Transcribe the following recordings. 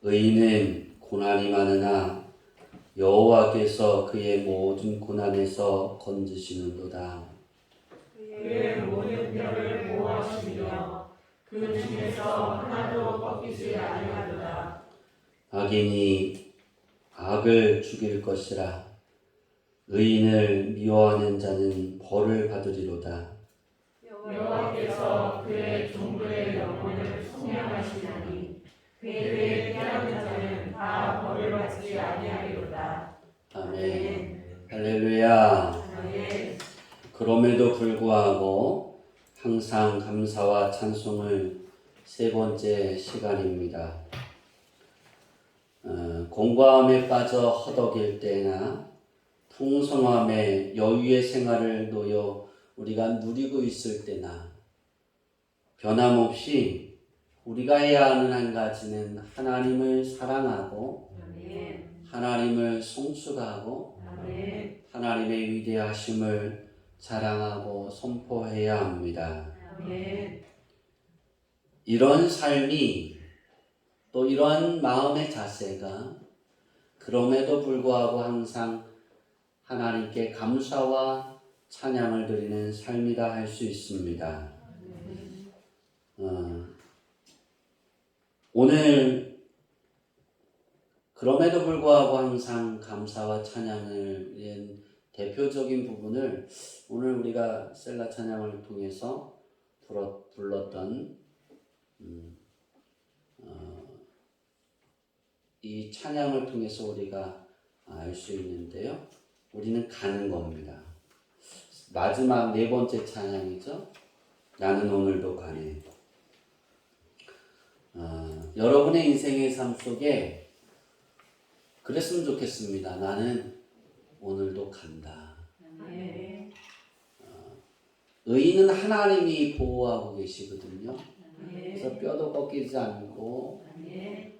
의인은 고난이 많으나 여호와께서 그의 모든 고난에서 건지시는도다. 그의 모든 뼈를 보호하시며 그 중에서 하나도 꺾이지 아니하리라. 악인이 악을 죽일 것이라. 의인을 미워하는 자는 벌을 받으리로다. 여호와께서 그의 종들의 영혼을 속량하시나니 그에게 피하는 자는 다 벌을 받지 아니하리로다. 아멘. 할렐루야. 아멘. 그럼에도 불구하고 항상 감사와 찬송을 세 번째 시간입니다. 공고함에 빠져 허덕일 때나 풍성함에 여유의 생활을 놓여 우리가 누리고 있을 때나 변함없이 우리가 해야 하는 한 가지는 하나님을 사랑하고 아멘. 하나님을 송축하고 아멘. 하나님의 위대하심을 자랑하고 선포해야 합니다. 아멘. 이런 삶이 또 이러한 마음의 자세가 그럼에도 불구하고 항상 하나님께 감사와 찬양을 드리는 삶이다 할 수 있습니다. 오늘 그럼에도 불구하고 항상 감사와 찬양을 위한 대표적인 부분을 오늘 우리가 셀라 찬양을 통해서 불렀던 이 찬양을 통해서 우리가 알 수 있는데요. 우리는 가는 겁니다. 마지막 네 번째 찬양이죠. 나는 오늘도 가네. 여러분의 인생의 삶 속에 그랬으면 좋겠습니다. 나는 오늘도 간다. 아멘. 의인은 하나님이 보호하고 계시거든요. 아멘. 그래서 뼈도 꺾이지 않고 아멘.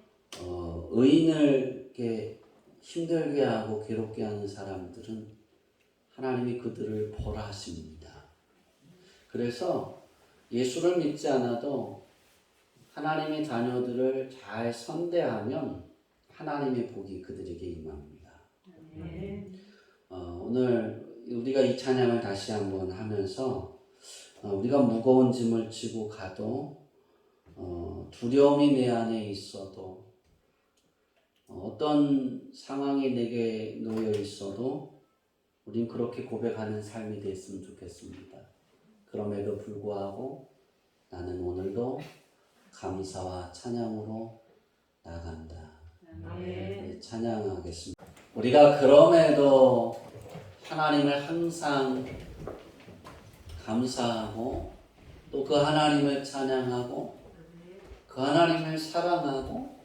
의인을 이렇게 힘들게 하고 괴롭게 하는 사람들은 하나님이 그들을 벌하십니다. 그래서 예수를 믿지 않아도 하나님의 자녀들을 잘 선대하면 하나님의 복이 그들에게 임합니다. 아멘. 오늘 우리가 이 찬양을 다시 한번 하면서 우리가 무거운 짐을 지고 가도 두려움이 내 안에 있어도 어떤 상황이 내게 놓여 있어도 우린 그렇게 고백하는 삶이 됐으면 좋겠습니다. 그럼에도 불구하고 나는 오늘도 감사와 찬양으로 나간다. 아멘. 찬양하겠습니다. 우리가 그럼에도 하나님을 항상 감사하고 또 그 하나님을 찬양하고 그 하나님을 사랑하고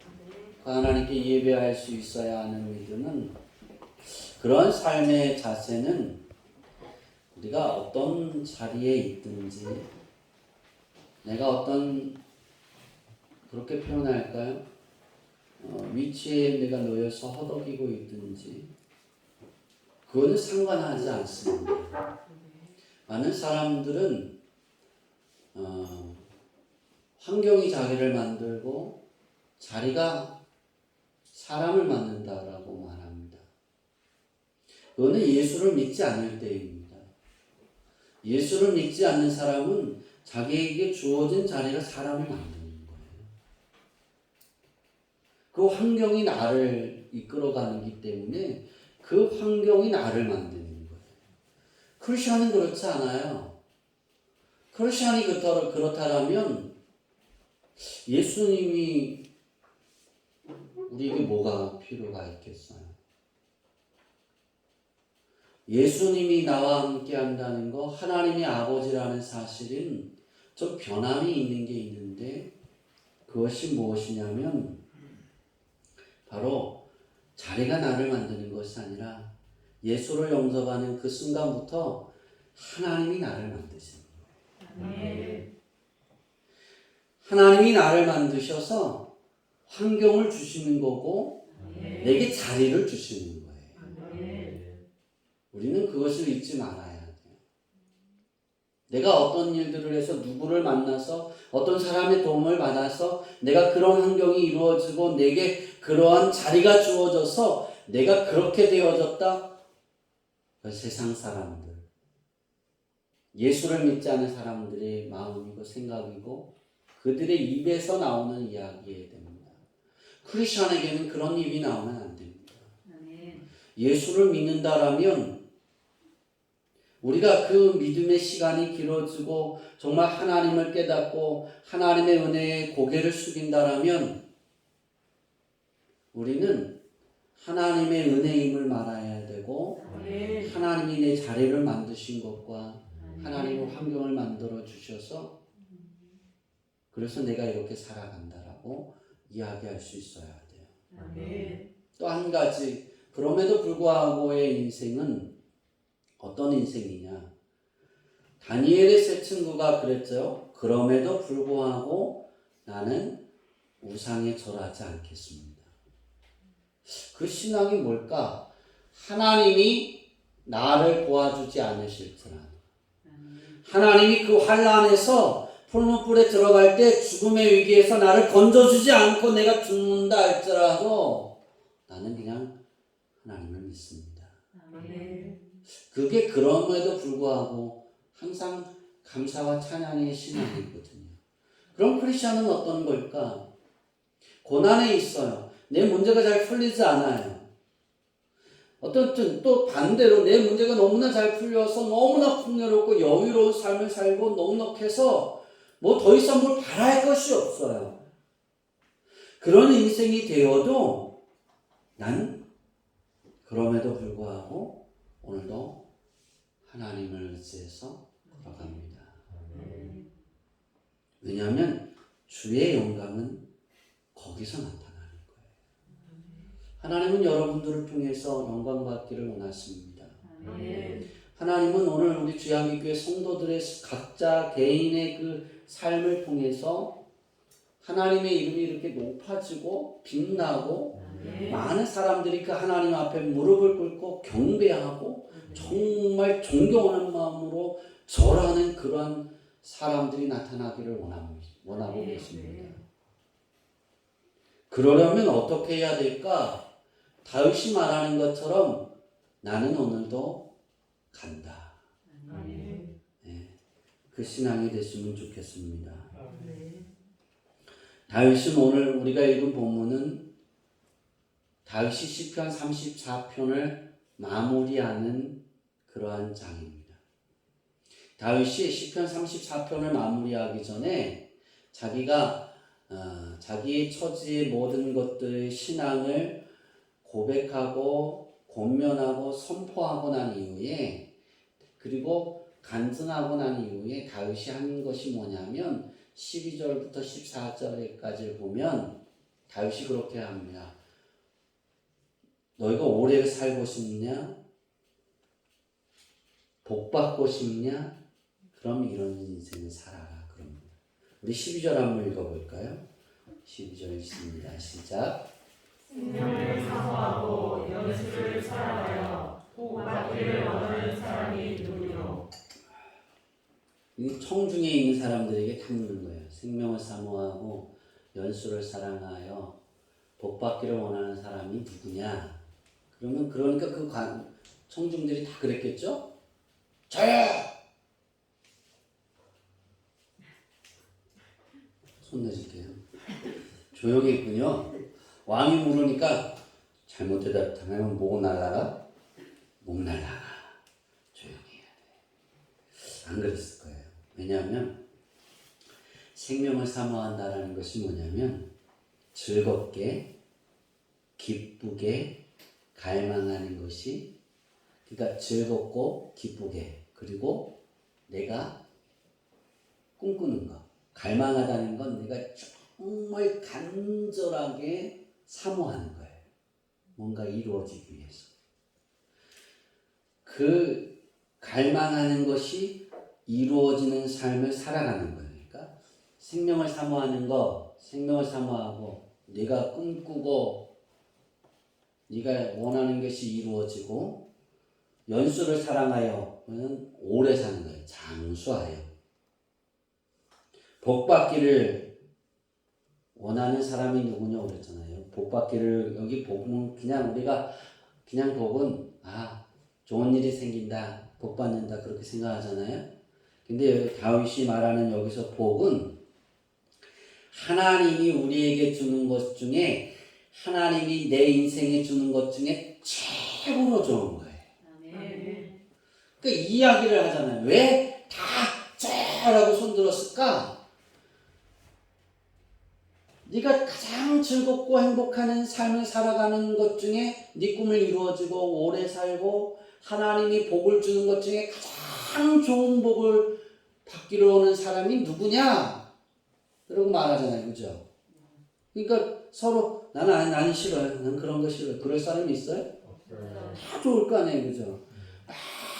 그 하나님께 예배할 수 있어야 하는 믿음은 그런 삶의 자세는 우리가 어떤 자리에 있든지 내가 어떤 그렇게 표현할까요? 위치에 내가 놓여서 허덕이고 있든지 그거는 상관하지 않습니다. 많은 사람들은 환경이 자기를 만들고 자리가 사람을 만든다라고 말합니다. 그거는 예수를 믿지 않을 때입니다. 예수를 믿지 않는 사람은 자기에게 주어진 자리가 사람을 만드는 거예요. 그 환경이 나를 이끌어가기 때문에 그 환경이 나를 만드는 거예요. 크리스천은 그렇지 않아요. 크리스천이 그렇다면 예수님이 우리에게 뭐가 필요가 있겠어요? 예수님이 나와 함께 한다는 거, 하나님이 아버지라는 사실은 좀 변함이 있는 게 있는데 그것이 무엇이냐면 바로 자리가 나를 만드는 것이 아니라 예수를 영접하는 그 순간부터 하나님이 나를 만드시는 거예요. 아멘. 하나님이 나를 만드셔서 환경을 주시는 거고 아멘. 내게 자리를 주시는 거예요. 아멘. 우리는 그것을 잊지 말아야 돼요. 내가 어떤 일들을 해서 누구를 만나서 어떤 사람의 도움을 받아서 내가 그런 환경이 이루어지고 내게 그러한 자리가 주어져서 내가 그렇게 되어졌다. 그 세상 사람들, 예수를 믿지 않은 사람들의 마음이고 생각이고 그들의 입에서 나오는 이야기에 됩니다. 크리스천에게는 그런 입이 나오면 안 됩니다. 예수를 믿는다라면 우리가 그 믿음의 시간이 길어지고 정말 하나님을 깨닫고 하나님의 은혜에 고개를 숙인다라면 우리는 하나님의 은혜임을 말해야 되고 하나님이 내 자리를 만드신 것과 하나님의 환경을 만들어 주셔서 그래서 내가 이렇게 살아간다라고 이야기할 수 있어야 돼요. 또 한 가지, 그럼에도 불구하고의 인생은 어떤 인생이냐? 다니엘의 세 친구가 그랬죠. 그럼에도 불구하고 나는 우상에 절하지 않겠습니다. 그 신앙이 뭘까? 하나님이 나를 도와주지 않으실지라. 하나님이 그 환난에서 풀무불에 들어갈 때 죽음의 위기에서 나를 건져주지 않고 내가 죽는다 할지라도 나는 그냥 하나님을 믿습니다. 그게 그럼에도 불구하고 항상 감사와 찬양의 신앙이거든요. 그럼 크리스천은 어떤 걸까? 고난에 있어요. 내 문제가 잘 풀리지 않아요. 어떻든 또 반대로 내 문제가 너무나 잘 풀려서 너무나 풍요롭고 여유로운 삶을 살고 넉넉해서 뭐 더 이상 뭘 바랄 것이 없어요. 그런 인생이 되어도 난 그럼에도 불구하고 오늘도 하나님을 의지해서 걸어갑니다. 왜냐하면 주의 영광은 거기서 나타나는 거예요. 하나님은 여러분들을 통해서 영광 받기를 원하십니다. 하나님은 오늘 우리 주양기교회 성도들의 각자 개인의 그 삶을 통해서 하나님의 이름이 이렇게 높아지고 빛나고 많은 사람들이 그 하나님 앞에 무릎을 꿇고 경배하고 정말 존경하는 마음으로 절하는 그러한 사람들이 나타나기를 원하고 계십니다. 그러려면 어떻게 해야 될까? 다윗이 말하는 것처럼 나는 오늘도 간다. 네, 그 신앙이 됐으면 좋겠습니다. 다윗은 오늘 우리가 읽은 본문은 다윗이 시편 34편을 마무리하는 그러한 장입니다. 다윗이 시편 34편을 마무리하기 전에 자기가 자기의 처지의 모든 것들의 신앙을 고백하고 권면하고 선포하고 난 이후에 그리고 간증하고 난 이후에 다윗이 한 것이 뭐냐면 12절부터 14절까지 보면 다윗이 그렇게 합니다. 너희가 오래 살고 싶냐? 복 받고 싶냐? 그럼 이런 인생을 살아라. 그럽니다. 우리 12절 한번 읽어볼까요? 12절 읽습니다. 시작. 생명을 사모하고 연수를 살아가여 복 받기를 원하는 사람이 누구요? 이 청중에 있는 사람들에게 다 묻는 거예요. 생명을 사모하고 연수를 사랑하여 복 받기를 원하는 사람이 누구냐? 그러니까 그 청중들이 다 그랬겠죠? 저요! 손 내줄게요. 조용히 했군요. 왕이 물으니까 잘못 대답하면 목 날라가? 목 날라가. 조용히 해야 돼. 안 그랬을 거예요. 왜냐하면 생명을 사모한다라는 것이 뭐냐면 즐겁게, 기쁘게, 갈망하는 것이 그러니까 즐겁고 기쁘게 그리고 내가 꿈꾸는 것 갈망하다는 건 내가 정말 간절하게 사모하는 거예요. 뭔가 이루어지기 위해서. 그 갈망하는 것이 이루어지는 삶을 살아가는 거예요. 그러니까 생명을 사모하는 거, 생명을 사모하고 네가 꿈꾸고 네가 원하는 것이 이루어지고 연수를 사랑하여 오래 사는 거예요. 장수하여. 복받기를 원하는 사람이 누구냐 그랬잖아요. 복받기를 여기 복은 그냥 우리가 그냥 복은 좋은 일이 생긴다, 복 받는다 그렇게 생각하잖아요. 근데 다윗이 말하는 여기서 복은 하나님이 우리에게 주는 것 중에 하나님이 내 인생에 주는 것 중에 최고로 좋은 거예요. 그러니까 이야기를 하잖아요. 왜 다 잘하고 손들었을까? 네가 가장 즐겁고 행복한 삶을 살아가는 것 중에 네 꿈을 이루어지고 오래 살고 하나님이 복을 주는 것 중에 가장 좋은 복을 받기로 하는 사람이 누구냐? 그러고 말하잖아요. 그죠? 그러니까 서로 나는 싫어요. 난 그런 거 싫어요. 그럴 사람이 있어요? 다 좋을 거 아니에요. 그죠?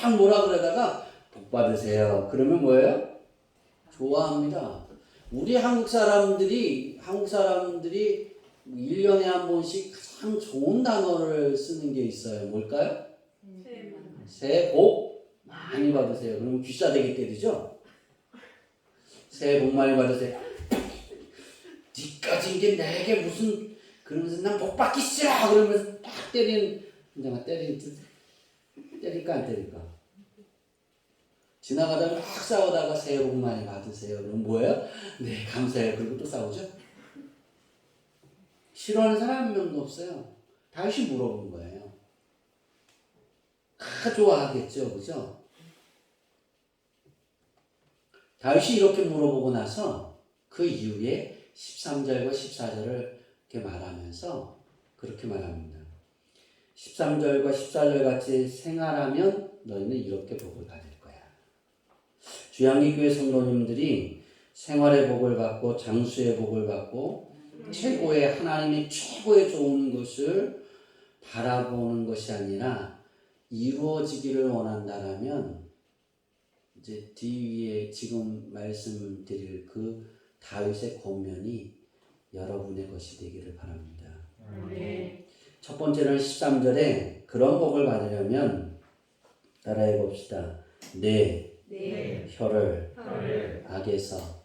막 뭐라 그러다가 복 받으세요. 그러면 뭐예요? 좋아합니다. 우리 한국 사람들이 1년에 한 번씩 가장 좋은 단어를 쓰는 게 있어요. 뭘까요? 새해 복 많이 받으세요. 그러면 귀싸대기 때리죠? 새해 복 많이 받으세요. 니까지 이게 내게 무슨 그러면서 난 복 받기 싫어 그러면서 딱 때릴까 안 때릴까? 지나가다가 막 싸우다가 새해 복 많이 받으세요. 그럼 뭐예요? 네 감사해요. 그리고 또 싸우죠? 싫어하는 사람 한 명도 없어요. 다시 물어본 거예요. 다 좋아하겠죠. 그죠? 다윗이 이렇게 물어보고 나서 그 이후에 13절과 14절을 이렇게 말하면서 그렇게 말합니다. 13절과 14절 같이 생활하면 너희는 이렇게 복을 받을 거야. 주양리교회 성도님들이 생활의 복을 받고 장수의 복을 받고 최고의 하나님의 최고의 좋은 것을 바라보는 것이 아니라 이루어지기를 원한다라면 이제 뒤에 지금 말씀드릴 그 다윗의 권면이 여러분의 것이 되기를 바랍니다. 첫 번째는 13절에 그런 복을 받으려면 따라해 봅시다. 내 혀를 악에서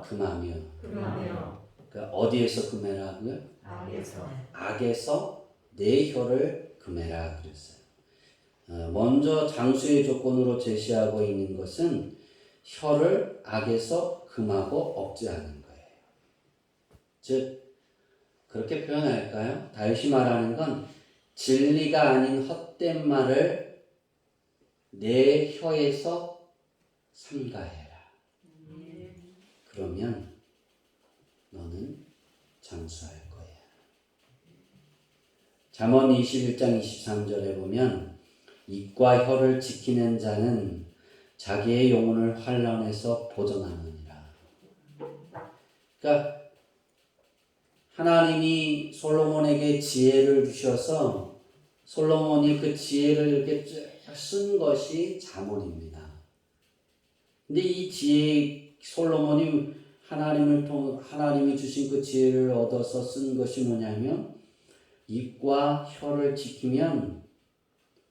금하며. 그러니까 어디에서 금해라고요? 악에서 내 혀를 금해라 그랬어요. 먼저 장수의 조건으로 제시하고 있는 것은 혀를 악에서 금하고 억제하는 거예요. 즉 그렇게 표현할까요? 다윗이 말하는 건 진리가 아닌 헛된 말을 내 혀에서 삼가해라. 그러면 너는 장수할 거야. 잠언 21장 23절에 보면 입과 혀를 지키는 자는 자기의 영혼을 환난에서 보존하느니라. 그러니까 하나님이 솔로몬에게 지혜를 주셔서 솔로몬이 그 지혜를 이렇게 쭉 쓴 것이 잠언입니다. 근데 이 지혜 솔로몬이 하나님이 주신 그 지혜를 얻어서 쓴 것이 뭐냐면 입과 혀를 지키면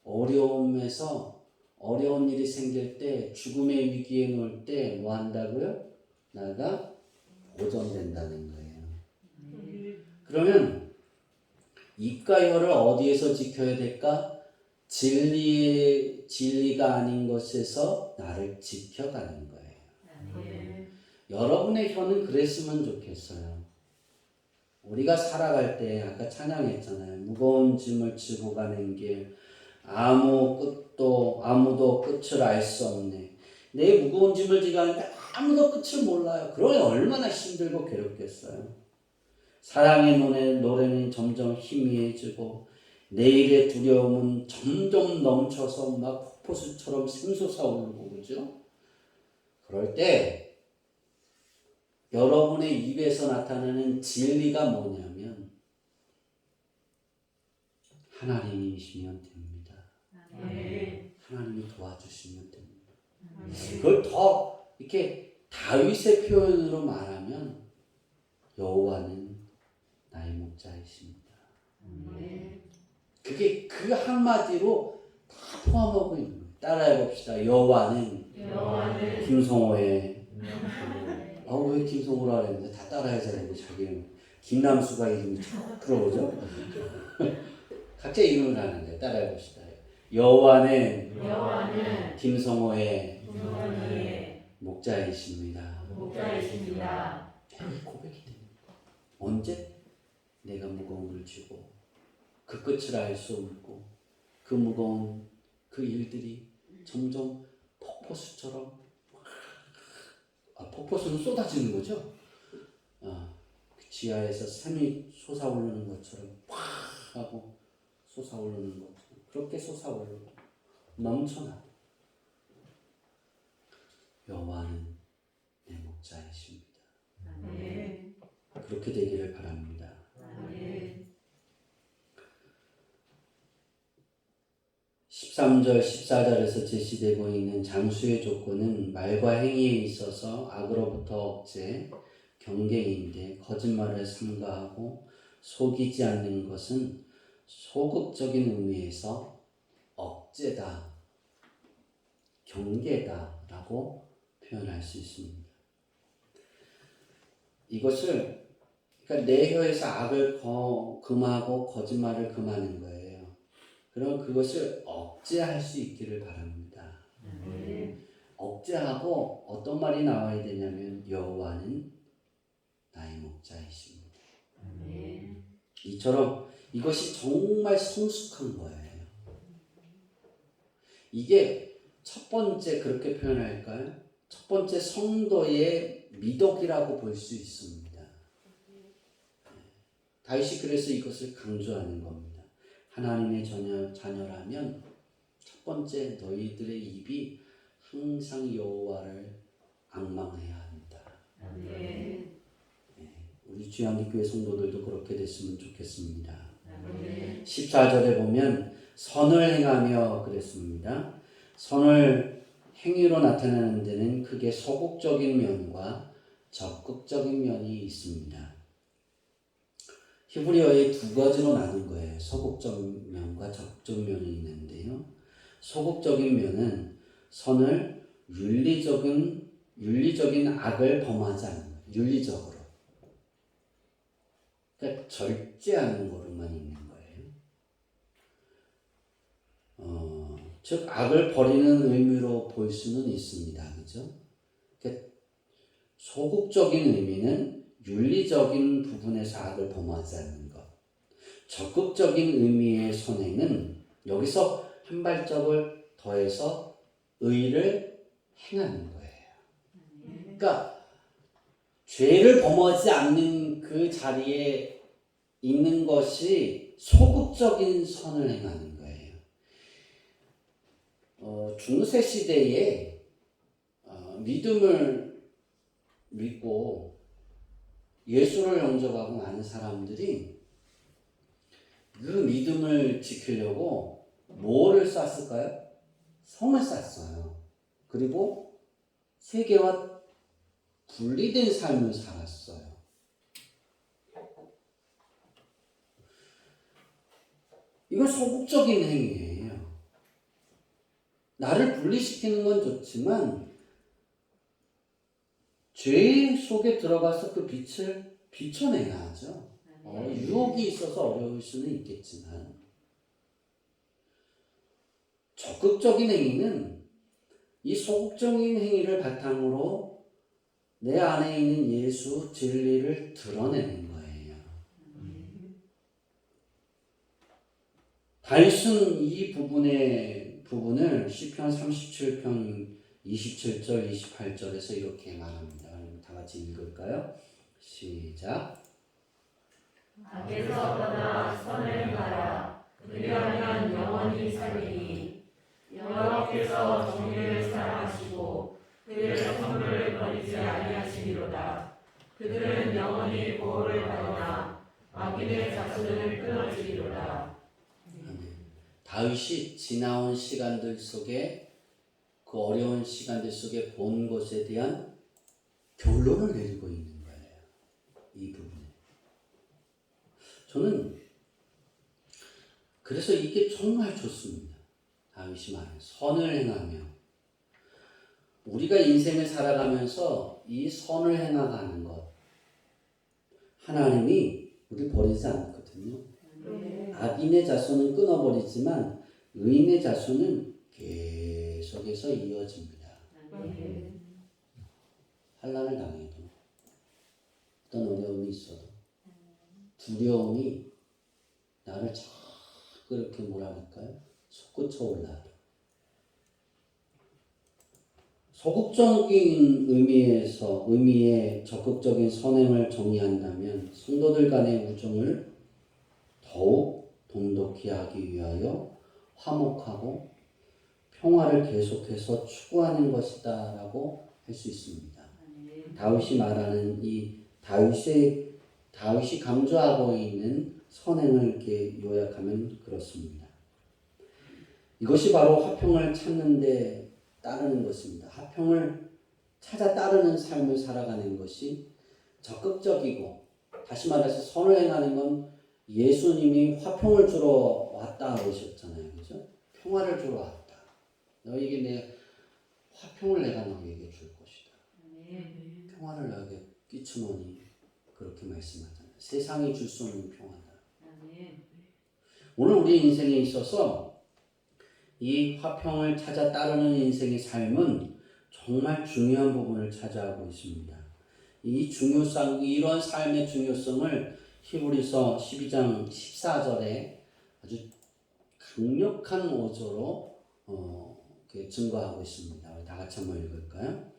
어려움에서 어려운 일이 생길 때 죽음의 위기에 놓을 때 뭐 한다고요? 나가 보존된다는 거예요. 그러면 입과 혀를 어디에서 지켜야 될까? 진리가 아닌 것에서 나를 지켜가는 거예요. 여러분의 혀는 그랬으면 좋겠어요. 우리가 살아갈 때 아까 찬양했잖아요. 무거운 짐을 지고 가는 길 아무도 끝을 알 수 없네. 내 무거운 짐을 지고 가는데 아무도 끝을 몰라요. 그러니 얼마나 힘들고 괴롭겠어요. 사랑의 노래는 점점 희미해지고 내일의 두려움은 점점 넘쳐서 막 폭포수처럼 샘솟아오르고 그죠? 그럴 때 여러분의 입에서 나타나는 진리가 뭐냐면 하나님이시면 됩니다. 하나님이 도와주시면 됩니다. 그걸 더 이렇게 다윗의 표현으로 말하면 여호와는 나의 목자이십니다. 그게 그 한마디로 다 포함하고 있는 거예요. 따라해 봅시다. 여호와는 김성호의 왜 김성호라 그랬는데 다 따라해야 되는데 자기는 김남수가 이름이 쭉 들어오죠. 각자 이름을 하는데 따라해 봅시다. 여호와는 김성호의 목자이십니다. 고백이 됩니다. 언제? 내가 무거움을 지고 그 끝을 알 수 없고 그 무거운 그 일들이 점점 폭포수처럼 폭포수는 쏟아지는 거죠. 그 지하에서 샘이 솟아오르는 것처럼 팍 하고 솟아오르는 것처럼 그렇게 솟아오르고 넘쳐나. 여호와는 내 목자이십니다. 그렇게 되기를 바랍니다. 13절, 14절에서 제시되고 있는 장수의 조건은 말과 행위에 있어서 악으로부터 억제, 경계인데 거짓말을 삼가하고 속이지 않는 것은 소극적인 의미에서 억제다, 경계다라고 표현할 수 있습니다. 이것을 그러니까 내 혀에서 악을 금하고 거짓말을 금하는 거예요. 그럼 그것을 억제할 수 있기를 바랍니다. 억제하고 어떤 말이 나와야 되냐면 여호와는 나의 목자이십니다. 이처럼 이것이 정말 성숙한 거예요. 이게 첫 번째 그렇게 표현할까요? 첫 번째 성도의 미덕이라고 볼 수 있습니다. 다윗이 그래서 이것을 강조하는 겁니다. 하나님의 자녀라면 첫 번째 너희들의 입이 항상 여호와를 앙망해야 한다. 우리 주양기교회 성도들도 그렇게 됐으면 좋겠습니다. 14절에 보면 선을 행하며 그랬습니다. 선을 행위로 나타내는 데는 크게 소극적인 면과 적극적인 면이 있습니다. 히브리어에 두 가지로 나눈 거예요. 소극적 면과 적극적 면이 있는데요. 소극적인 면은 선을 윤리적인 악을 범하지 않는 거예요. 윤리적으로. 그러니까 절제하는 거로만 있는 거예요. 즉 악을 버리는 의미로 볼 수는 있습니다. 그죠? 그러니까 소극적인 의미는 윤리적인 부분에서 악을 범하지 않는 것. 적극적인 의미의 선행은 여기서 한 발짝을 더해서 의를 행하는 거예요. 그러니까 죄를 범하지 않는 그 자리에 있는 것이 소극적인 선을 행하는 거예요. 중세 시대에 믿음을 믿고 예수를 영접하고 많은 사람들이 그 믿음을 지키려고 뭐를 쌌을까요? 성을 쌌어요. 그리고 세계와 분리된 삶을 살았어요. 이건 소극적인 행위예요. 나를 분리시키는 건 좋지만 죄 속에 들어가서 그 빛을 비춰내야 하죠. 유혹이 있어서 어려울 수는 있겠지만 적극적인 행위는 이 소극적인 행위를 바탕으로 내 안에 있는 예수 진리를 드러내는 거예요. 다윗은 이 부분을 시편 37편 27절 28절에서 이렇게 말합니다. 다 같이 읽을까요? 시작. 악에서 떠나 선을 행하라. 그리하면 영원히 살리니. 여호와께서 정의를 사랑하시고 그의 선물을 버리지 아니하시리로다. 그들은 영원히 보호를 받으나 악인의 자손은 끊어지리로다. 다윗이 지나온 시간들 속에 그 어려운 시간들 속에 본 것에 대한 결론을 내리고 있는 거예요. 이 부분에. 저는 그래서 이게 정말 좋습니다. 다윗이 말해 선을 행하며 우리가 인생을 살아가면서 이 선을 행하는 것 하나님이 우리 버리지 않거든요. 악인의 자손은 끊어버리지만 의인의 자손은 계속해서 이어집니다. 환난을 당해도 어떤 어려움이 있어도 두려움이 나를 자꾸 이렇게 뭐랄까요? 솟구쳐 올라도 소극적인 의미의 적극적인 선행을 정의한다면 성도들 간의 우정을 더욱 돈독히 하기 위하여 화목하고 평화를 계속해서 추구하는 것이다 라고 할 수 있습니다. 다윗이 말하는 이 다윗이 강조하고 있는 선행을 이렇게 요약하면 그렇습니다. 이것이 바로 화평을 찾는 데 따르는 것입니다. 화평을 찾아 따르는 삶을 살아가는 것이 적극적이고 다시 말해서 선을 행하는 건 예수님이 화평을 주러 왔다 그러셨잖아요. 그죠? 평화를 주러 왔다. 너에게 내 화평을 내가 너에게 줄 것이다. 평화를 너에게 끼치노니 그렇게 말씀하잖아요. 세상이 줄 수 없는 평화다. 오늘 우리 인생에 있어서 이 화평을 찾아 따르는 인생의 삶은 정말 중요한 부분을 차지하고 있습니다. 이런 삶의 중요성을 히브리서 12장 14절에 아주 강력한 어조로 증거하고 있습니다. 우리 다 같이 한번 읽을까요?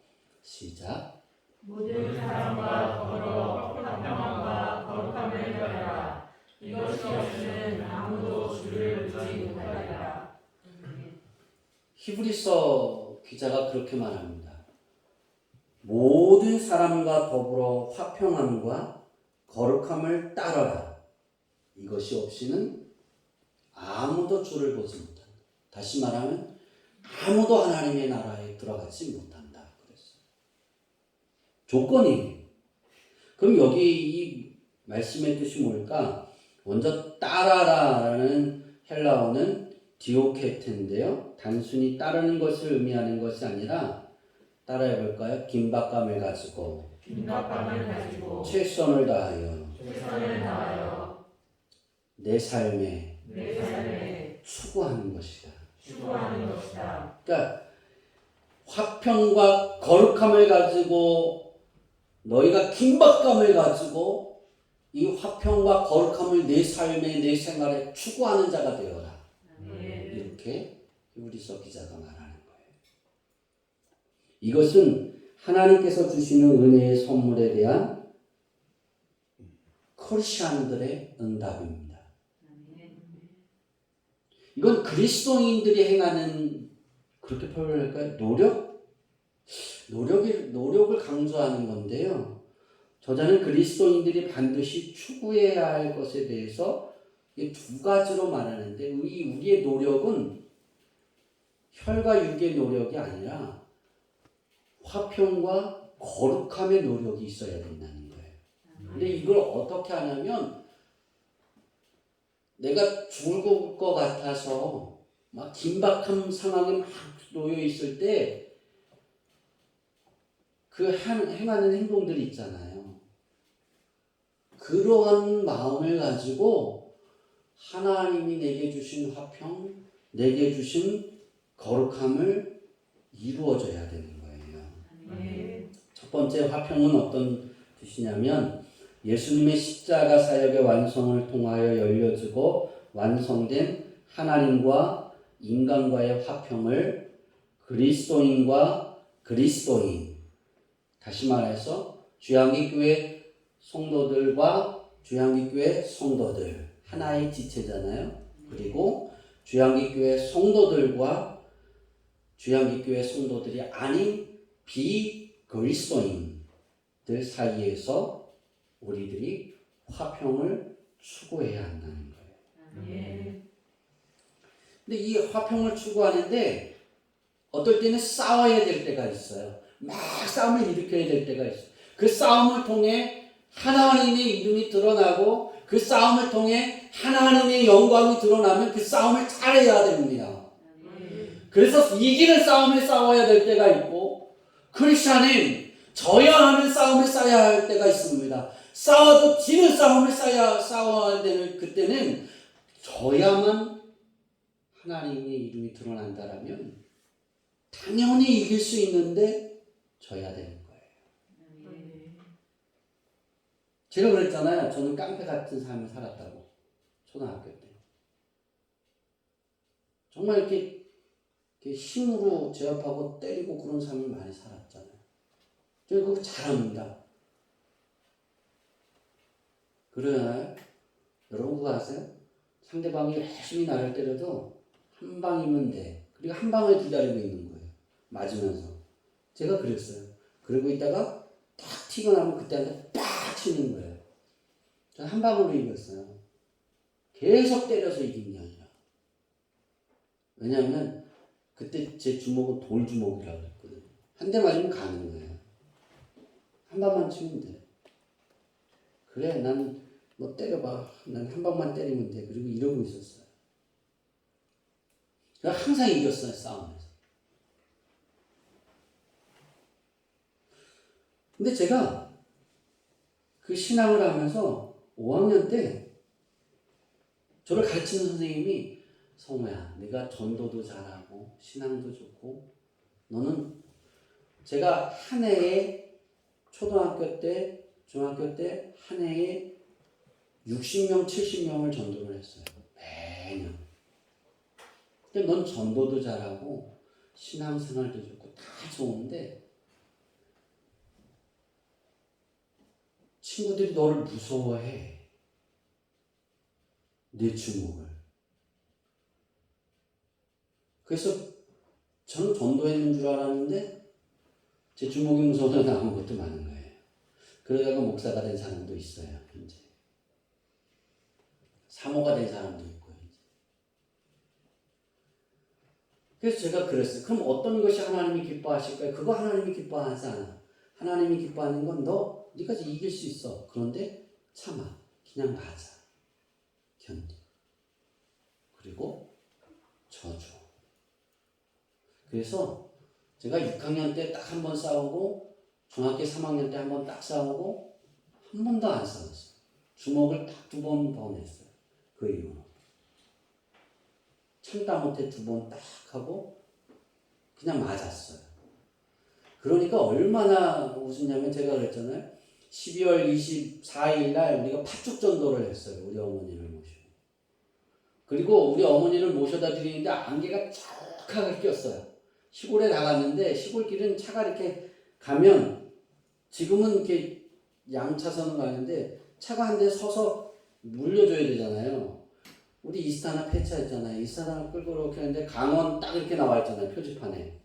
시작. 모든 사람과 더러 화평함과 거룩함을 더하라. 이것이 없이는 아무도 주를 보지 못하리라. 히브리서 기자가 그렇게 말합니다. 모든 사람과 더불어 화평함과 거룩함을 따르라. 이것이 없이는 아무도 주를 보지 못한다. 다시 말하면 아무도 하나님의 나라에 들어가지 못한다. 그랬어요. 조건이. 그럼 여기 이 말씀의 뜻이 뭘까? 먼저 따라라라는 헬라어는 디오케트인데요. 단순히 따르는 것을 의미하는 것이 아니라 따라해 볼까요? 긴박감을 가지고 최선을 다하여 내 삶에 추구하는 것이다. 그러니까 화평과 거룩함을 가지고 너희가 긴박감을 가지고 이 화평과 거룩함을 내 삶에 내 생활에 추구하는 자가 되어라. 이렇게 히브리서 기자가 말하는 거예요. 이것은 하나님께서 주시는 은혜의 선물에 대한 크리스천들의 응답입니다. 이건 그리스도인들이 행하는 그렇게 표현할까요? 노력을 강조하는 건데요. 저자는 그리스도인들이 반드시 추구해야 할 것에 대해서 두 가지로 말하는데 우리의 노력은 혈과 육의 노력이 아니라 화평과 거룩함의 노력이 있어야 된다는 거예요. 근데 이걸 어떻게 하냐면 내가 죽을 것 같아서 막 긴박한 상황에 막 놓여 있을 때 그 행하는 행동들이 있잖아요. 그러한 마음을 가지고 하나님이 내게 주신 화평, 내게 주신 거룩함을 이루어져야 되는 거예요. 첫 번째 화평은 어떤 뜻이냐면 예수님의 십자가 사역의 완성을 통하여 열려지고 완성된 하나님과 인간과의 화평을 그리스도인과 그리스도인, 다시 말해서 주양기교회 성도들과 주양기교회 성도들 하나의 지체잖아요. 그리고 주양기교회 성도들과 주양기교회 성도들이 아닌 비그리스도인들 사이에서 우리들이 화평을 추구해야 한다는 거예요. 근데 이 화평을 추구하는데 어떨 때는 싸워야 될 때가 있어요. 막 싸움을 일으켜야 될 때가 있어요. 그 싸움을 통해 하나님의 이름이 드러나고 그 싸움을 통해 하나님의 영광이 드러나면 그 싸움을 잘해야 됩니다. 그래서 이기는 싸움에 싸워야 될 때가 있고, 크리스찬은 져야 하는 싸움에 싸워야 할 때가 있습니다. 싸워도 지는 싸움에 싸워야 되는 그때는 져야만 하나님의 이름이 드러난다라면 당연히 이길 수 있는데 져야 되는 거예요. 제가 그랬잖아요. 저는 깡패 같은 삶을 살았다고. 초등학교 때. 정말 이렇게 힘으로 제압하고 때리고 그런 삶을 많이 살았잖아요. 저는 그거 잘합니다. 그러나요? 여러분 그거 아세요? 상대방이 열심히 나를 때려도 한 방이면 돼. 그리고 한 방에 기다리고 있는 거예요. 맞으면서. 제가 그랬어요. 그러고 있다가 딱 튀고 나면 그때한테 빡 치는 거예요. 저는 한 방으로 이겼어요. 계속 때려서 이긴 게 아니라. 왜냐하면 그때 제 주먹은 돌주먹이라고 그랬거든요. 한 대 맞으면 가는 거예요. 한 방만 치면 돼. 그래, 난 뭐 때려봐. 난 한 방만 때리면 돼. 그리고 이러고 있었어요. 제가 항상 이겼어요, 싸움에서. 근데 제가 그 신앙을 하면서 5학년 때 저를 가르치는 선생님이 성우야, 네가 전도도 잘하고 신앙도 좋고 너는 제가 한 해에 초등학교 때, 중학교 때 한 해에 60명, 70명을 전도를 했어요. 매년. 근데 넌 전도도 잘하고 신앙생활도 좋고 다 좋은데 친구들이 너를 무서워해. 내 주목을. 그래서 저는 전도했는 줄 알았는데 제 주목이 무서워서 나온 것도 많은 거예요. 그러다가 목사가 된 사람도 있어요. 현재. 사모가 된 사람도 있고. 이제. 그래서 제가 그랬어요. 그럼 어떤 것이 하나님이 기뻐하실까요? 그거 하나님이 기뻐하지 않아. 하나님이 기뻐하는 건 네가 이길 수 있어. 그런데 참아. 그냥 가자. 견뎌. 그리고 저주. 그래서 제가 6학년 때 딱 한 번 싸우고 중학교 3학년 때 한 번 딱 싸우고 한 번도 안 싸웠어요. 주먹을 딱 2번 더 냈어요. 그 이유로. 참다 못해 2번 딱 하고 그냥 맞았어요. 그러니까 얼마나 웃었냐면 제가 그랬잖아요. 12월 24일 날 우리가 팥죽 전도를 했어요. 우리 어머니를 모시고. 그리고 우리 어머니를 모셔다 드리는데 안개가 쫙하게 꼈어요. 시골에 나갔는데 시골길은 차가 이렇게 가면 지금은 이렇게 양차선으로 가는데 차가 한 대 서서 물려줘야 되잖아요. 우리 이스타나 폐차였잖아요. 이스타나 끌고 이렇게 하는데 강원 딱 이렇게 나와 있잖아요. 표지판에.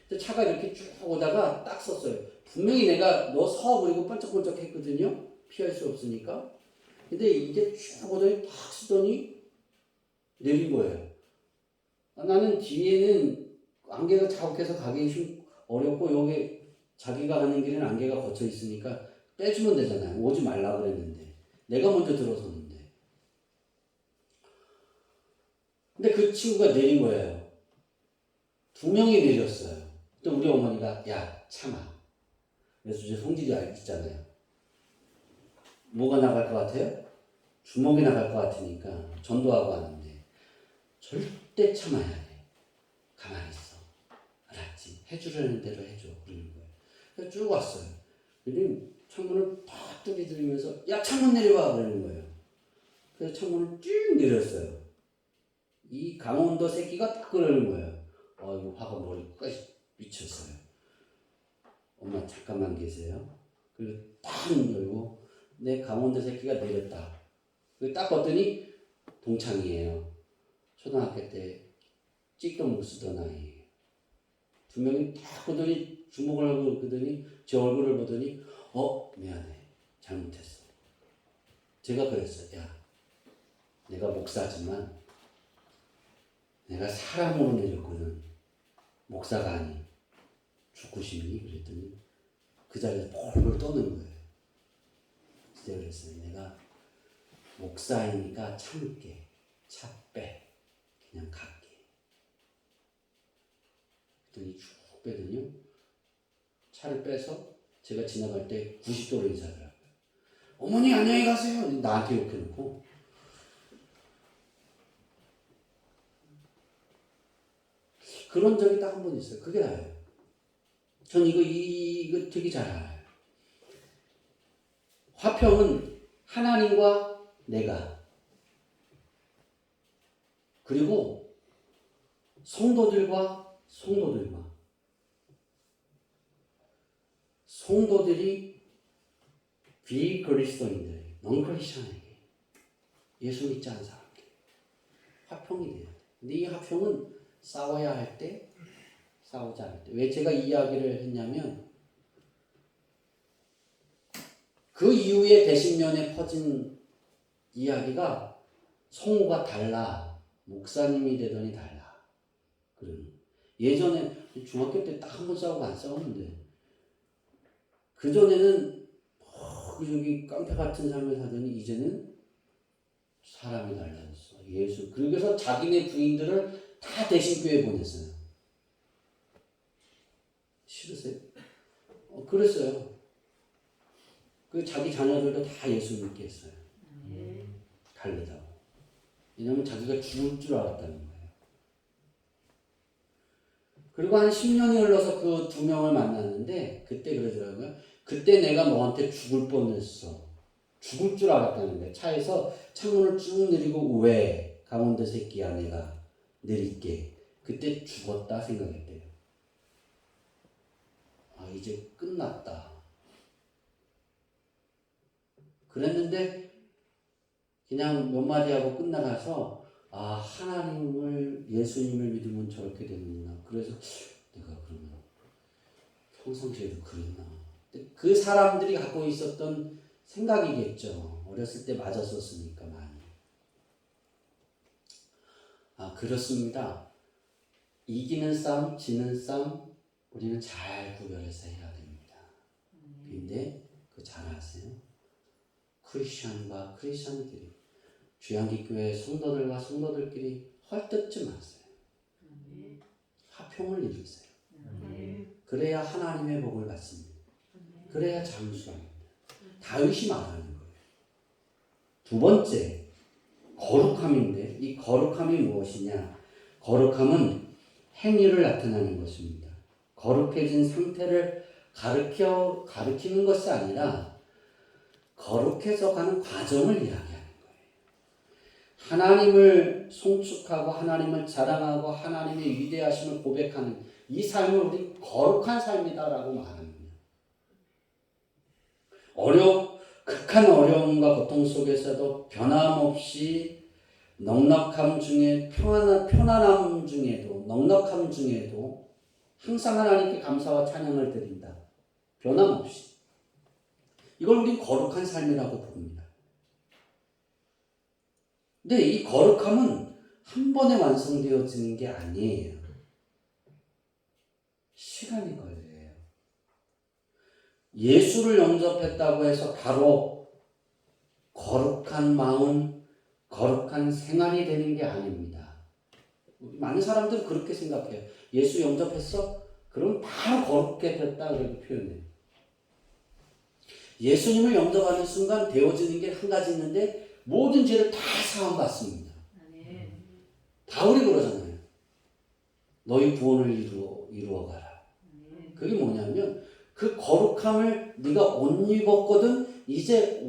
근데 차가 이렇게 쭉 오다가 딱 섰어요. 분명히 내가 너 서 그리고 번쩍번쩍 했거든요. 피할 수 없으니까. 근데 이게 쭉 오더니 탁 쓰더니 내린 거예요. 나는 뒤에는 안개가 자욱해서 가기 좀 어렵고 여기 자기가 가는 길은 안개가 걷혀 있으니까 빼주면 되잖아요. 오지 말라 그랬는데 내가 먼저 들어섰는데 근데 그 친구가 내린 거예요. 2명이 내렸어요. 또 우리 어머니가 야 참아. 그래서 이제 성질이 있잖아요. 뭐가 나갈 것 같아요? 주먹이 나갈 것 같으니까 전도하고 하는데 절대 참아야 돼. 가만히 있어. 알았지? 해주려는 대로 해줘. 그러는 거예요. 그래서 쭉 왔어요. 그러니 창문을 팍 두드리면서 야 창문 내려와 그러는 거예요. 그래서 창문을 쭉 내렸어요. 이 강원도 새끼가 딱 그러는 거예요. 이거 화가 머리 끝까지 미쳤어요. 엄마 잠깐만 계세요. 그리고 딱 열고 내 강원도 새끼가 내렸다. 그리고 딱 봤더니 동창이에요. 초등학교 때 찍도 못 쓰던 아이예요. 2명이 딱 보더니 주목을 하고 그러더니 제 얼굴을 보더니 미안해. 잘못했어. 제가 그랬어요. 야 내가 목사지만 내가 사람으로 내렸거든. 목사가 아니. 죽고 싶니? 그랬더니 그 자리에서 폴폴 떠는 거예요. 그때 그랬어요. 내가 목사이니까 참을게. 차 빼. 그냥 갈게. 그랬더니 쭉 빼더니요. 차를 빼서 제가 지나갈 때 90도로 인사하더라고요. 어머니 안녕히 가세요. 나한테 욕해놓고. 그런 적이 딱 한 번 있어요. 그게 나예요. 전 이거 되게 잘 알아요. 화평은 하나님과 내가 그리고 성도들이 비그리스도인들, 넌크리스천에게 예수 믿지 않은 사람들 화평이 돼야 돼. 근데 이 화평은 싸워야 할 때, 싸우지 않을 때. 왜 제가 이 이야기를 했냐면 그 이후에 대신면에 퍼진 이야기가 성우가 달라, 목사님이 되더니 달라. 그런 예전에 중학교 때 딱 한 번 싸우고 안 싸웠는데 그 전에는 저기 깡패 같은 삶을 사더니 이제는 사람이 달라졌어. 예수. 그래서 자기네 부인들을 다 대신교회 보냈어요. 싫으세요? 그랬어요. 그 자기 자녀들도 다 예수 믿게 했어요. 다르다고. 왜냐면 자기가 죽을 줄 알았다는 거예요. 그리고 한 10년이 흘러서 그 두 명을 만났는데 그때 그러더라고요. 그때 내가 너한테 죽을 뻔했어. 죽을 줄 알았다는 거예요. 차에서 창문을 쭉 내리고 왜 강원도 새끼야 내가 내릴게. 그때 죽었다 생각했대요. 아 이제 끝났다. 그랬는데 그냥 몇 마디 하고 끝나가서 아 하나님을 예수님을 믿으면 저렇게 되는구나. 그래서 내가 그러면 평상시에도 그랬나. 그 사람들이 갖고 있었던 생각이겠죠. 어렸을 때 맞았었으니까 많이. 아 그렇습니다. 이기는 싸움, 지는 싸움 우리는 잘 구별해서 해야 됩니다. 근데 그거 잘 아세요? 크리스천과 크리스천끼리 주양기교회 성도들과 성도들끼리 헐뜯지 마세요. 화평을 이루세요. 그래야 하나님의 복을 받습니다. 그래야 장수합니다. 다윗이 말하는 거예요. 두 번째 거룩함인데 이 거룩함이 무엇이냐? 거룩함은 행위를 나타내는 것입니다. 거룩해진 상태를 가리키는 것이 아니라 거룩해져 가는 과정을 이야기하는 거예요. 하나님을 송축하고 하나님을 자랑하고 하나님의 위대하심을 고백하는 이 삶을 우리 거룩한 삶이다라고 말합니다. 극한 어려움과 고통 속에서도 변함없이 넉넉함 중에 편안함 중에도 넉넉함 중에도 항상 하나님께 감사와 찬양을 드린다. 변함없이. 이걸 우린 거룩한 삶이라고 부릅니다. 근데 이 거룩함은 한 번에 완성되어지는 게 아니에요. 시간이 걸려요. 예수를 영접했다고 해서 바로 거룩한 마음, 거룩한 생활이 되는 게 아닙니다. 많은 사람들은 그렇게 생각해요. 예수 영접했어? 그럼 바로 거룩게 됐다 그렇게 표현해요. 예수님을 영접하는 순간 되어지는 게 한 가지 있는데 모든 죄를 다 사함받습니다. 바울이 그러잖아요. 너희 구원을 이루어가라. 그게 뭐냐면 그 거룩함을 네가 옷 입었거든. 이제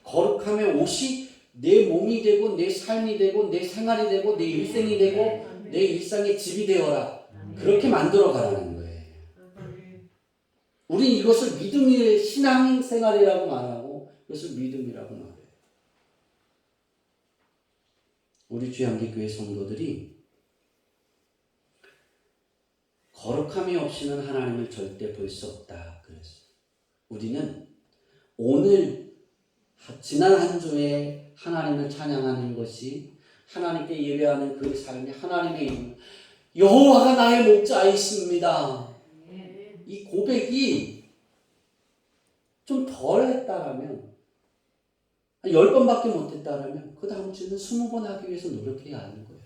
거룩함의 옷이 내 몸이 되고 내 삶이 되고 내 생활이 되고 내 일생이 되고 내 일상의 집이 되어라. 그렇게 만들어 가라는 거예요. 우린 이것을 믿음의 신앙생활이라고 말하고 이것을 믿음이라고 말해요. 우리 주양기교회 성도들이 거룩함이 없이는 하나님을 절대 볼 수 없다 그랬어요. 우리는 오늘 지난 한 주에 하나님을 찬양하는 것이 하나님께 예배하는 그 삶이 하나님의 이름 여호와가 나의 목자이십니다. 이 고백이 좀 덜 했다라면 10번밖에 못 했다라면 그 다음 주에는 20번 하기 위해서 노력해야 하는 거예요.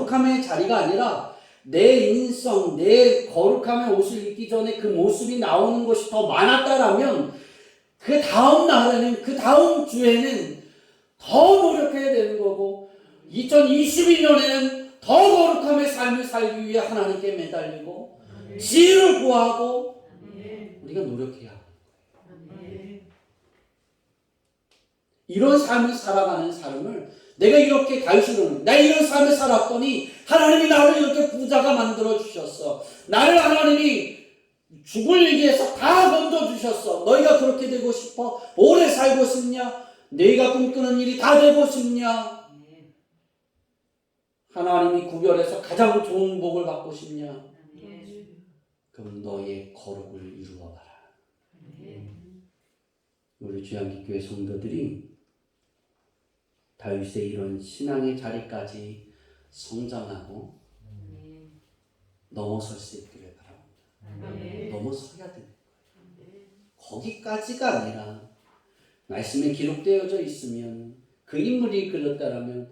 거룩함의 자리가 아니라 내 인성, 내 거룩함의 옷을 입기 전에 그 모습이 나오는 것이 더 많았다라면 그 다음 날에는, 그 다음 주에는 더 노력해야 되는 거고 2022년에는 더 거룩함의 삶을 살기 위해 하나님께 매달리고 지혜를 구하고 우리가 노력해야 합니다. 이런 삶을 살아가는 삶을 내가 이렇게 다윗은 나 이런 삶을 살았더니 하나님이 나를 이렇게 부자가 만들어 주셨어. 나를 하나님이 죽을 위기에서 다 건져 주셨어. 너희가 그렇게 되고 싶어? 오래 살고 싶냐? 너희가 꿈꾸는 일이 다 되고 싶냐? 하나님이 구별해서 가장 좋은 복을 받고 싶냐? 그럼 너의 거룩을 이루어봐라. 우리 주양기교회 성도들이 다윗의 이런 신앙의 자리까지 성장하고 넘어설 수 있기를 바랍니다. 넘어서야 됩니다. 거기까지가 아니라 말씀에 기록되어져 있으면 그 인물이 그렇다라면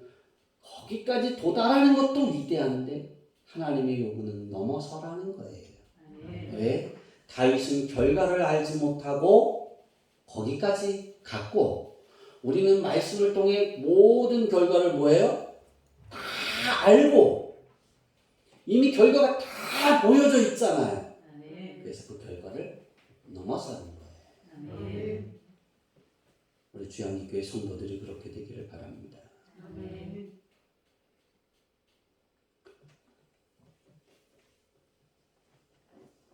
거기까지 도달하는 것도 위대한데 하나님의 요구는 넘어서라는 거예요. 왜? 다윗은 결과를 알지 못하고 거기까지 갔고 우리는 말씀을 통해 모든 결과를 뭐예요? 다 알고 이미 결과가 다 보여져 있잖아요. 그래서 그 결과를 넘어서는 거예요. 우리 주양기교회 성도들이 그렇게 되기를 바랍니다.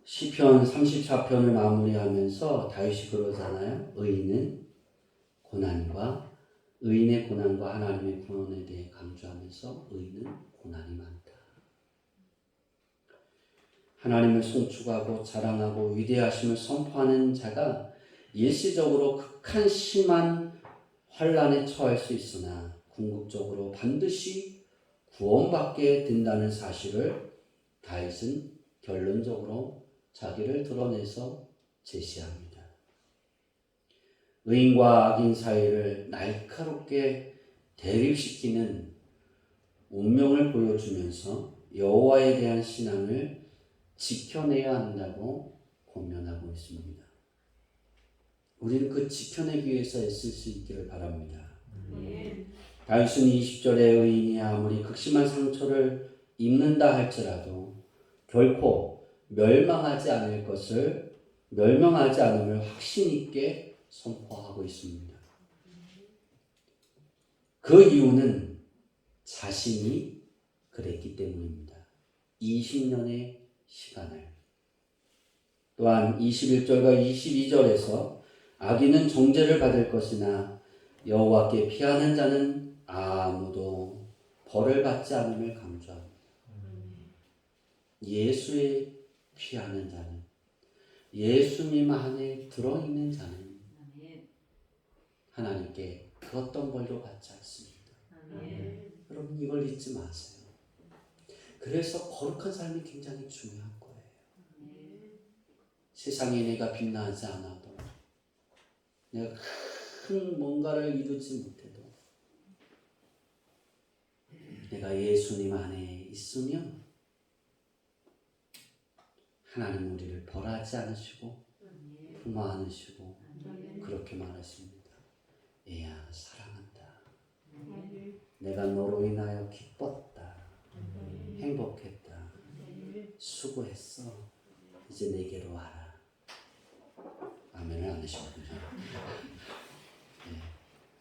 시편 34편을 마무리하면서 다윗이 그러잖아요. 의인의 고난과 하나님의 구원에 대해 강조하면서 의인은 고난이 많다. 하나님을 송축하고 자랑하고 위대하심을 선포하는 자가 일시적으로 극한 심한 환난에 처할 수 있으나 궁극적으로 반드시 구원받게 된다는 사실을 다윗은 결론적으로 자기를 드러내서 제시합니다. 의인과 악인 사이를 날카롭게 대립시키는 운명을 보여주면서 여호와에 대한 신앙을 지켜내야 한다고 권면하고 있습니다. 우리는 그 지켜내기 위해서 애쓸 수 있기를 바랍니다. 다윗은 20절에 의인이 아무리 극심한 상처를 입는다 할지라도 결코 멸망하지 않음을 확신 있게 선포하고 있습니다. 그 이유는 자신이 그랬기 때문입니다. 20년의 시간을. 또한 21절과 22절에서 악인은 정죄를 받을 것이나 여호와께 피하는 자는 아무도 벌을 받지 않음을 강조합니다. 예수에 피하는 자는, 예수님 안에 들어있는 자는 하나님께 그 어떤 벌도 받지 않습니다. 여러분 이걸 잊지 마세요. 그래서 거룩한 삶이 굉장히 중요한 거예요. 세상에 내가 빛나지 않아도 내가 큰 뭔가를 이루지 못해도 내가 예수님 안에 있으면 하나님 우리를 벌하지 않으시고 품어 안으시고 그렇게 말하십니다. 얘야 사랑한다. 내가 너로 인하여 기뻤다. 행복했다. 수고했어. 이제 내게로 와라. 아멘을 안 하시거든요. 네.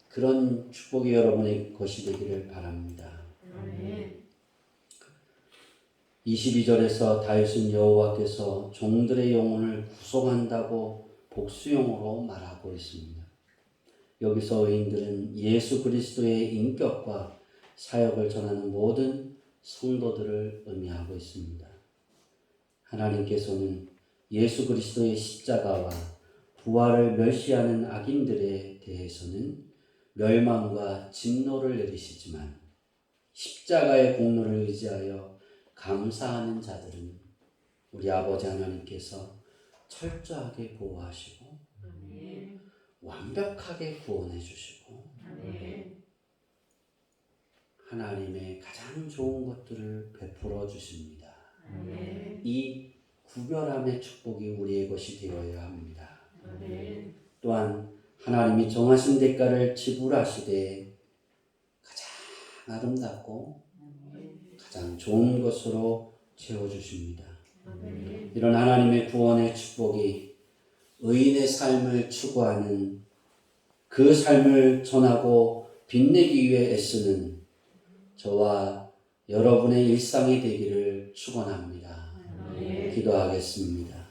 그런 축복이 여러분의 것이 되기를 바랍니다. 22절에서 다윗은 여호와께서 종들의 영혼을 구속한다고 복수용어로 말하고 있습니다. 여기서 의인들은 예수 그리스도의 인격과 사역을 전하는 모든 성도들을 의미하고 있습니다. 하나님께서는 예수 그리스도의 십자가와 부활을 멸시하는 악인들에 대해서는 멸망과 진노를 내리시지만 십자가의 공로를 의지하여 감사하는 자들은 우리 아버지 하나님께서 철저하게 보호하시고 완벽하게 구원해 주시고 하나님의 가장 좋은 것들을 베풀어 주십니다. 아멘. 이 구별함의 축복이 우리의 것이 되어야 합니다. 아멘. 또한 하나님이 정하신 대가를 지불하시되 가장 아름답고 가장 좋은 것으로 채워주십니다. 아멘. 이런 하나님의 구원의 축복이 의인의 삶을 추구하는 그 삶을 전하고 빛내기 위해 애쓰는 저와 여러분의 일상이 되기를 축원합니다. 아멘. 기도하겠습니다.